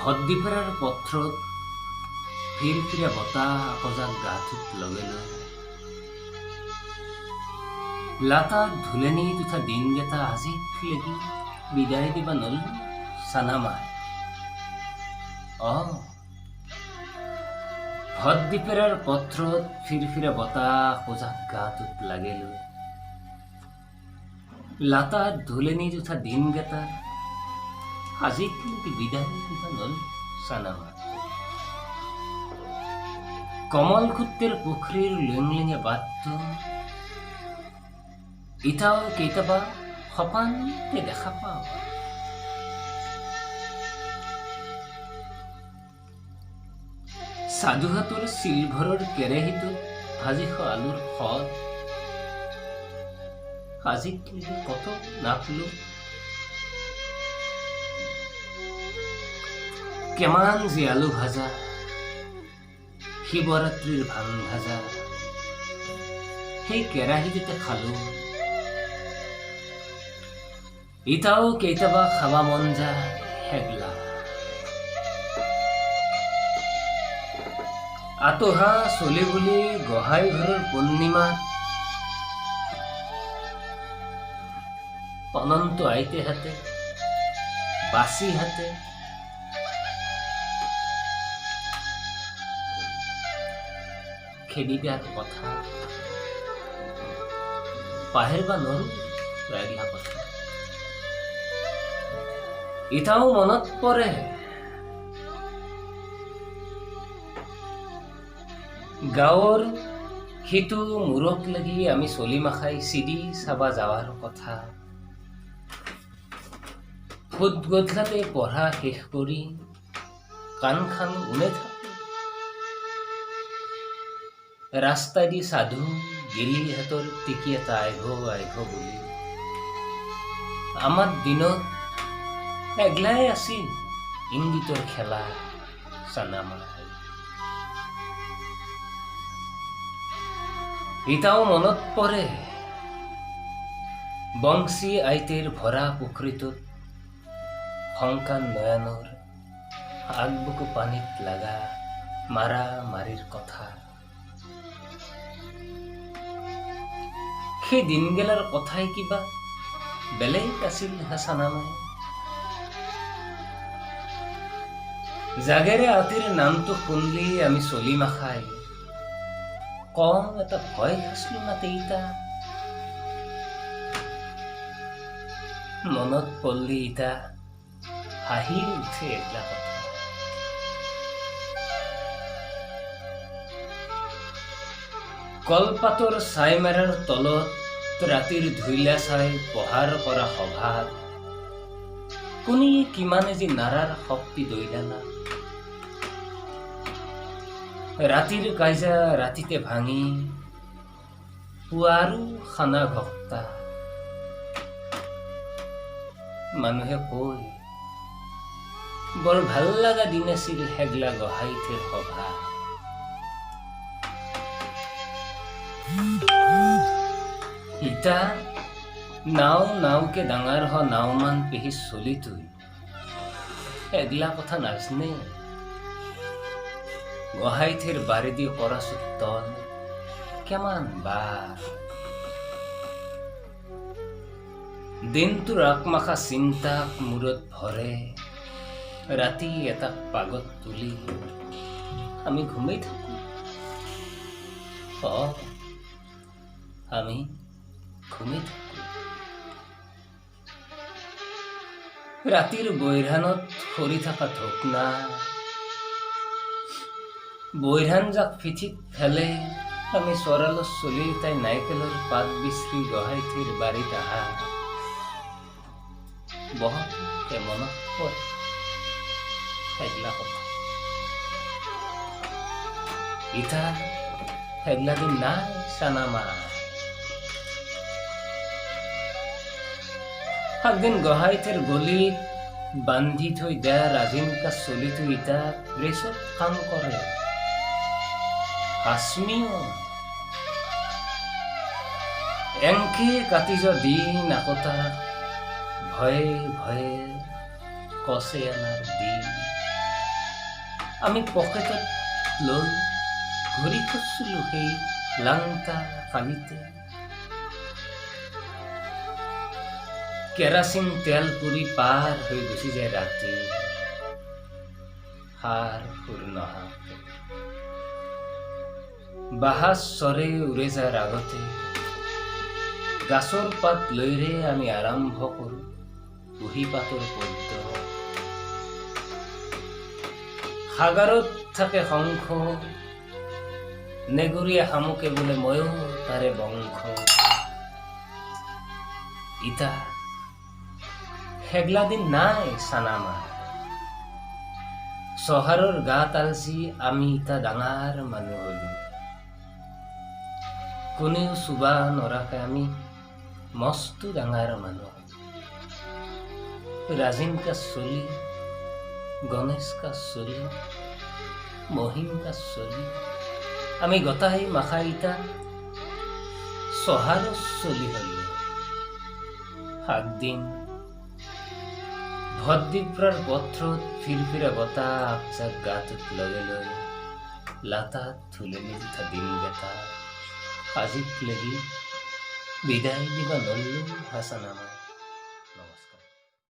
হদ্দীপাৰাৰ পথৰত ফিৰফিৰা বতাহ আকজাক গাঠোত লগে লৈ লাটাত ধুলেনি তুঠা দিনকেইটা আজি লেগি বিদায় দিবা নল চানামাই হদ্দীপাৰাৰ পথৰত ফিৰফিৰা বতাহ আকজাক গাঠোত লাগে লৈ লাটাত ধুলেনি তুঠা দিনকেইটা আজি বিদায় দিবা নল চানামাই কমল খুত্তেৰ পুখুৰীৰ লেংলেঙে বাটটো ইটাও কেইটাবা সপানতে দেখা পাওঁ সাধুহাতৰ চিলভাৰৰ কেৰাহীটোত ভাজি খোৱা আলুৰ সদ আজি কত নাপলো কেমান যে আলু ভাজা শিৱৰাত্ৰিৰ ভাং ভাজা সেই কেৰাহীটোতে খালো ইটাও কেইটাবা খাবা মন যায় হেগলা আতহা চলি বুলি গোহাঁই ঘৰৰ পূৰ্ণিমাত অনন্ত আইতে হাতে বাচি হাতে খেদিবাৰ কথা পাহেৰবা নল এগলা কথা ইটাও মনত পৰে গাঁৱৰ সিটো মূৰক লাগি আমি চলি মাখাই চিৰি চাবা যাৱাৰ কথা ফুট গধূলাতে পঢ়া শেষ কৰি কাণ খান উনে থাকো ৰাস্তাই দি সাধু গিৰিহঁতৰ টিকি এটা আইভ বুলি আমাৰ দিনত এগলাই আছিল ইংগিতৰ খেলা চানামাই ইটাও মনত পৰে বংশী আইতেৰ ভৰা পুখুৰীটোত শংকা নয়নৰ আগবুকু পানীত লাগা মাৰা মাৰিৰ কথা সেই দিনগেলাৰ কথাই কিবা বেলেগ আছিল চানামাই জাগেৰে আতিৰ নামটো শুনলি আমি চলি মাখাই কম এটা ভয় খাইছিলো না তেইতা মনত পড়লি ইটা হাঁহি উঠে এগলা কথা কলপাতৰ ছাই মাৰাৰ তলত ৰাতিৰ ধুইলা চাই পঢ়াৰ কৰা সভাত কোনে কিমানে যি নাৰাৰ শক্তি দৈলানা ৰাতিৰ কাইজা ৰাতিতে ভাঙি পুৱাৰো খানা ভক্তা মানুহে কয় বৰ ভাল লগা দিন আছিল হেগলা গোহাঁইতেৰ সভা ইটা নাওকে ডাঙৰ হ নাওমান পেহি চলি তুই এগলা কথা নাজনে গোহাঁইতেৰ বাৰে দি কৰা চুত্তল কেমান বাৰ দিনটো ৰাকমাখা চিন্তা মূৰত ভৰে ৰাতি এটা পাগত তুলি আমি ঘুমাই থাকো আমি ঘুমাই থাকো ৰাতিৰ বৈৰাণত সৰি থকা ধোকনা বৈৰাণ যাক পিঠিত ফেলে আমি চৰালত চলি তাই নাইকেলৰ পাত বিচৰি গোহাঁইতেৰ বাৰীত আহা বহুতে মনত পৰে হেগলা কথা ইটা হেগলা দিন নাই চানামা একদিন গোহাঁইতেৰ গলিত বান্ধি থৈ দেয়া ৰাজিনকা চলিটো ইটা প্ৰেছত কাম কৰে হাসমিও এংকে কাটিজ দিন আকতা ভয়ে ভয়ে কষে আনাৰ দিন আমি পকেটত লৈ ঘূৰি ফুৰিছিলো সেই লাংটা কালিতে। কেৰাচিন তেল পুৰি পাৰ হৈ গুচি যায় ৰাতি, সাৰ সুৰ নহাকে। বাহাজ চৰে উৰে যাৰ আগতে, গাছৰ পাত লৈৰে আমি আৰম্ভ কৰো কুঁহি পাতৰ পদ্য। সাগৰত থাকে শংখ, নেগুৰীয়া শামুকে বোলে ময়ো তাৰে বংশ। ইতা সেগলা দিন নাই চানামাৰ, চহাৰৰ গাত আলছি আমি ইতা ডাঙৰ মানুহ হলো। কোনেও চুবা নৰাকে আমি মস্তো ডাঙৰ মানুহ। ৰাজিন কা চলি, গণেশ কা চলি, মহিম কা চলি, আমি গতাই মাখা ইতা চহাৰৰ চলি হলো। 7 দিন ভদ্দীপ্ৰাৰ পথৰত ফিৰফিৰা বতাহ আপজাক গাটোত লগে লৈ, লাটাত ধুলেলি উঠা দিনকেইটা আজিক লাগি বিদায় দিবা নল্লো হাচান আমাৰ।